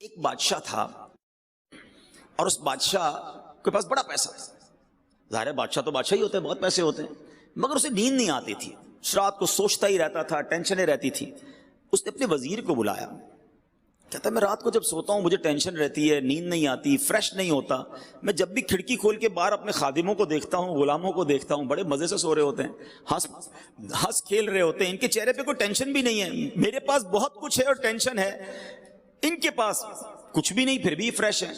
ایک بادشاہ تھا اور اس بادشاہ کے پاس بڑا پیسہ تھا. ظاہر ہے بادشاہ تو بادشاہ ہی ہوتے ہیں, بہت پیسے ہوتے ہیں, مگر اسے نیند نہیں آتی تھی. رات کو سوچتا ہی رہتا تھا, ٹینشنیں رہتی تھی. اس نے اپنے وزیر کو بلایا, کہتا ہے میں رات کو جب سوتا ہوں مجھے ٹینشن رہتی ہے, نیند نہیں آتی, فریش نہیں ہوتا. میں جب بھی کھڑکی کھول کے باہر اپنے خادموں کو دیکھتا ہوں, غلاموں کو دیکھتا ہوں, بڑے مزے سے سو رہے ہوتے ہیں, ہنس کھیل رہے ہوتے ہیں, ان کے چہرے پہ کوئی ٹینشن بھی نہیں ہے. میرے پاس بہت کچھ ہے اور ٹینشن ہے, ان کے پاس کچھ بھی نہیں پھر بھی فریش ہے.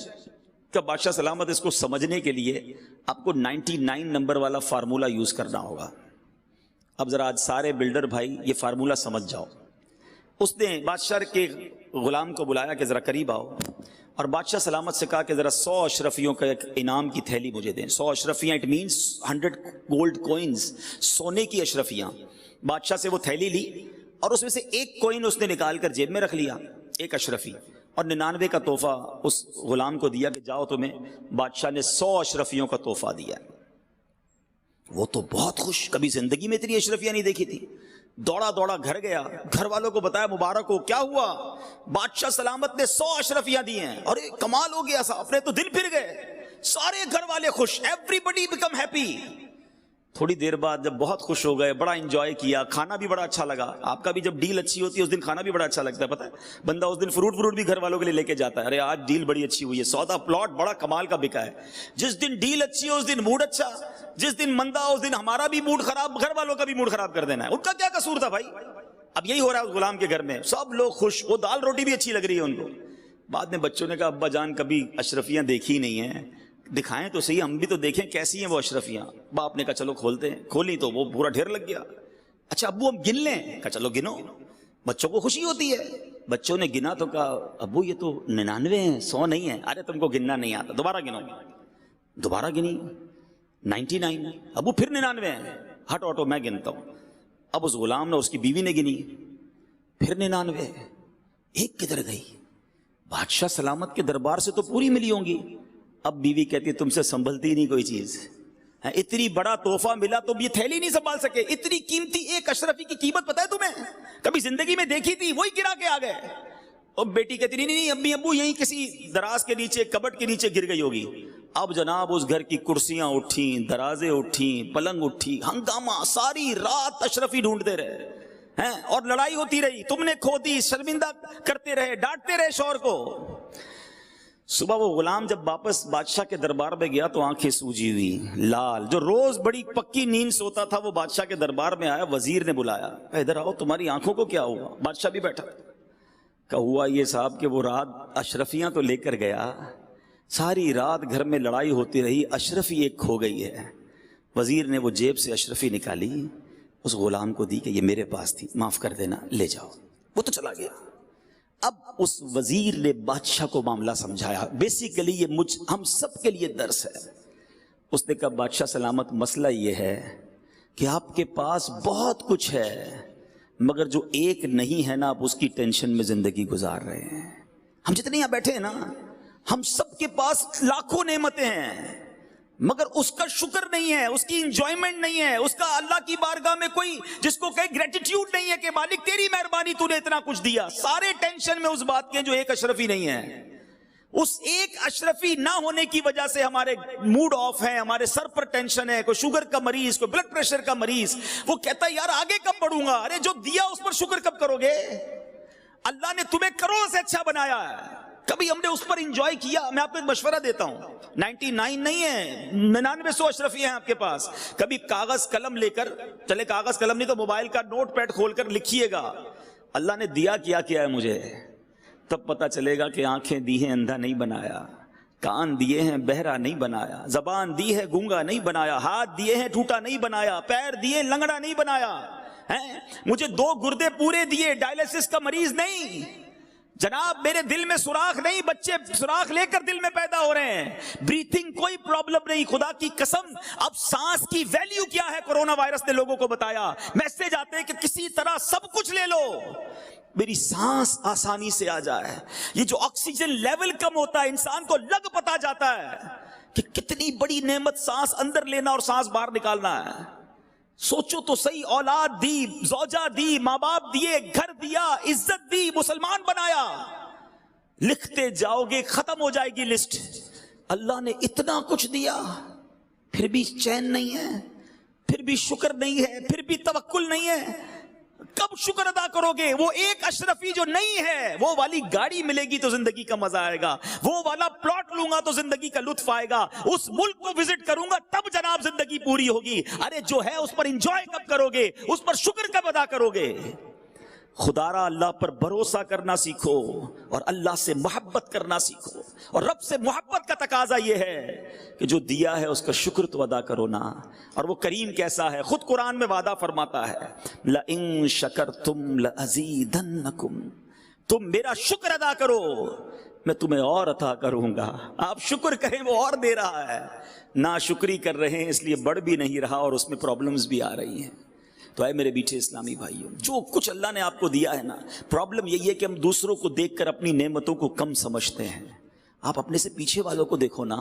کہ بادشاہ سلامت اس کو سمجھنے کے لیے آپ کو 99 نمبر والا فارمولا یوز کرنا ہوگا. اب ذرا آج سارے بلڈر بھائی یہ فارمولا سمجھ جاؤ. اس نے بادشاہ کے غلام کو بلایا کہ ذرا قریب آؤ, اور بادشاہ سلامت سے کہا کہ ذرا 100 اشرفیوں کا ایک انعام کی تھیلی مجھے دیں. 100 اشرفیاں, اٹ مینس 100 گولڈ کوئنز, سونے کی اشرفیاں. بادشاہ سے وہ تھیلی لی اور اس میں سے ایک کوئن اس نے نکال کر جیب میں رکھ لیا, ایک اشرفی, اور 99 کا تحفہ اس غلام کو دیا کہ جاؤ تمہیں بادشاہ نے 100 اشرفیوں کا تحفہ دیا. وہ تو بہت خوش, کبھی زندگی میں اتنی اشرفیاں نہیں دیکھی تھی. دوڑا دوڑا گھر گیا, گھر والوں کو بتایا مبارک ہو, کیا ہوا, بادشاہ سلامت نے 100 اشرفیاں دی ہیں. اور کمال ہو گیا صاحب, اپنے تو دل پھر گئے, سارے گھر والے خوش, ایوری بڈی بیکم ہیپی. تھوڑی دیر بعد جب بہت خوش ہو گئے, بڑا انجوائے کیا, کھانا بھی بڑا اچھا لگا. آپ کا بھی جب ڈیل اچھی ہوتی ہے اس دن کھانا بھی بڑا اچھا لگتا ہے, پتہ ہے بندہ اس دن فروٹ بھی گھر والوں کے لیے لے کے جاتا ہے. ارے آج ڈیل بڑی اچھی ہوئی ہے, سودا پلاٹ بڑا کمال کا بکا ہے. جس دن ڈیل اچھی ہو اس دن موڈ اچھا, جس دن مندہ ہو اس دن ہمارا بھی موڈ خراب, گھر والوں کا بھی موڈ خراب کر دینا ہے. ان کا کیا قصور تھا بھائی؟ اب یہی ہو رہا ہے اس غلام کے گھر میں, سب لوگ خوش, وہ دال روٹی بھی اچھی لگ رہی ہے ان کو. بعد میں بچوں نے کہا ابا جان کبھی اشرفیاں دیکھی نہیں ہیں, دکھائیں تو صحیح, ہم بھی تو دیکھیں کیسی ہیں وہ اشرفیاں. باپ نے کہا چلو کھولتے ہیں. کھولی تو وہ پورا ڈھیر لگ گیا. اچھا ابو ہم گن لیں؟ کہا چلو گنو, بچوں کو خوشی ہوتی ہے. بچوں نے گنا تو کہا ابو یہ تو 99 ہیں, 100 نہیں ہے. ارے تم کو گننا نہیں آتا, دوبارہ گنو. دوبارہ گنی, 99. ابو پھر 99 ہیں. ہٹو ہٹو میں گنتا ہوں. اب اس غلام نے, اس کی بیوی نے گنی, پھر 99. ایک کدھر گئی؟ بادشاہ سلامت کے دربار سے تو پوری ملی ہوں گی. اب بیوی کہتی تم سے سنبھلتی نہیں کوئی چیز, اتنی بڑا تحفہ ملا تو یہ تھیلی نہیں سنبھال سکے. اتنی قیمتی ایک اشرفی کی قیمت پتہ ہے تمہیں؟ کبھی زندگی میں دیکھی تھی؟ وہی گرا کے آ گئے. اور بیٹی کہتی نہیں امی ابو یہیں کسی دراز کے نیچے, کبٹ کے نیچے گر گئی ہوگی. اب جناب اس گھر کی کرسیاں اٹھیں, درازیں اٹھیں, پلنگ اٹھی, ہنگامہ, ساری رات اشرفی ڈھونڈتے رہے ہیں اور لڑائی ہوتی رہی. تم نے کھو دی, شرمندہ کرتے رہے, ڈانٹتے رہے شوہر کو. صبح وہ غلام جب واپس بادشاہ کے دربار میں گیا تو آنکھیں سوجی ہوئی, لال. جو روز بڑی پکی نیند سوتا تھا وہ بادشاہ کے دربار میں آیا. وزیر نے بلایا, ادھر آؤ, تمہاری آنکھوں کو کیا ہوا؟ بادشاہ بھی بیٹھا. کہ ہوا یہ صاحب کہ وہ رات اشرفیاں تو لے کر گیا, ساری رات گھر میں لڑائی ہوتی رہی, اشرفی ایک کھو گئی ہے. وزیر نے وہ جیب سے اشرفی نکالی, اس غلام کو دی کہ یہ میرے پاس تھی, معاف کر دینا, لے جاؤ. وہ تو چلا گیا. اب اس وزیر نے بادشاہ کو معاملہ سمجھایا. بیسیکلی یہ ہم سب کے لیے درس ہے. اس نے کہا بادشاہ سلامت مسئلہ یہ ہے کہ آپ کے پاس بہت کچھ ہے, مگر جو ایک نہیں ہے نا, آپ اس کی ٹینشن میں زندگی گزار رہے ہیں. ہم جتنے یہاں بیٹھے ہیں نا, ہم سب کے پاس لاکھوں نعمتیں ہیں, مگر اس کا شکر نہیں ہے, اس کی انجوائمنٹ نہیں ہے, اس کا اللہ کی بارگاہ میں کوئی جس کو کہے گریٹیٹیوڈ نہیں ہے کہ مالک تیری مہربانی تو نے اتنا کچھ دیا. سارے ٹینشن میں اس بات کے جو ایک اشرفی نہیں ہے. اس ایک اشرفی نہ ہونے کی وجہ سے ہمارے موڈ آف ہے, ہمارے سر پر ٹینشن ہے. کوئی شوگر کا مریض, کوئی بلڈ پریشر کا مریض, وہ کہتا ہے یار آگے کب بڑھوں گا. ارے جو دیا اس پر شکر کب کرو گے؟ اللہ نے تمہیں کروڑوں سے اچھا بنایا ہے, کبھی ہم نے اس پر انجوائے کیا؟ میں آپ کو ایک مشورہ دیتا ہوں, 99 نہیں ہے, 99 اشرفی ہیں آپ کے پاس. کبھی کاغذ قلم لے کر چلے, کاغذ قلم نہیں تو موبائل کا نوٹ پیڈ کھول کر لکھیے گا اللہ نے دیا کیا کیا ہے مجھے, تب پتہ چلے گا کہ آنکھیں دی ہیں اندھا نہیں بنایا, کان دیے ہیں بہرا نہیں بنایا, زبان دی ہے گونگا نہیں بنایا, ہاتھ دیے ہیں ٹوٹا نہیں بنایا, پیر دیے لنگڑا نہیں بنایا, مجھے 2 گردے پورے دیے, ڈائلسس کا مریض نہیں جناب, میرے دل میں سوراخ نہیں, بچے سوراخ لے کر دل میں پیدا ہو رہے ہیں, بریتھنگ کوئی پرابلم نہیں. خدا کی قسم اب سانس کی ویلیو کیا ہے کورونا وائرس نے لوگوں کو بتایا. میسج آتے ہیں کہ کسی طرح سب کچھ لے لو, میری سانس آسانی سے آ جائے. یہ جو آکسیجن لیول کم ہوتا ہے انسان کو لگ پتا جاتا ہے کہ کتنی بڑی نعمت سانس اندر لینا اور سانس باہر نکالنا ہے. سوچو تو صحیح, اولاد دی, زوجہ دی, ماں باپ دیے, گھر دیا, عزت دی, مسلمان بنایا. لکھتے جاؤ گے ختم ہو جائے گی لسٹ. اللہ نے اتنا کچھ دیا پھر بھی چین نہیں ہے, پھر بھی شکر نہیں ہے, پھر بھی توکل نہیں ہے. کب شکر ادا کرو گے؟ وہ ایک اشرفی جو نہیں ہے, وہ والی گاڑی ملے گی تو زندگی کا مزہ آئے گا, وہ والا پلاٹ لوں گا تو زندگی کا لطف آئے گا, اس ملک کو وزٹ کروں گا تب جناب زندگی پوری ہوگی. ارے جو ہے اس پر انجوائے کب کرو گے؟ اس پر شکر کب ادا کرو گے؟ خدا را اللہ پر بھروسہ کرنا سیکھو اور اللہ سے محبت کرنا سیکھو. اور رب سے محبت کا تقاضا یہ ہے کہ جو دیا ہے اس کا شکر تو ادا کرو نا. اور وہ کریم کیسا ہے؟ خود قرآن میں وعدہ فرماتا ہے لَإِن شَكَرْتُمْ لَأَزِيدَنَّكُمْ, تم میرا شکر ادا کرو میں تمہیں اور عطا کروں گا. آپ شکر کریں وہ اور دے رہا ہے, ناشکری کر رہے ہیں اس لیے بڑھ بھی نہیں رہا اور اس میں پرابلمز بھی آ رہی ہیں. تو اے میرے میٹھے اسلامی بھائیوں, جو کچھ اللہ نے آپ کو دیا ہے نا, پرابلم یہی ہے کہ ہم دوسروں کو دیکھ کر اپنی نعمتوں کو کم سمجھتے ہیں. آپ اپنے سے پیچھے والوں کو دیکھو نا,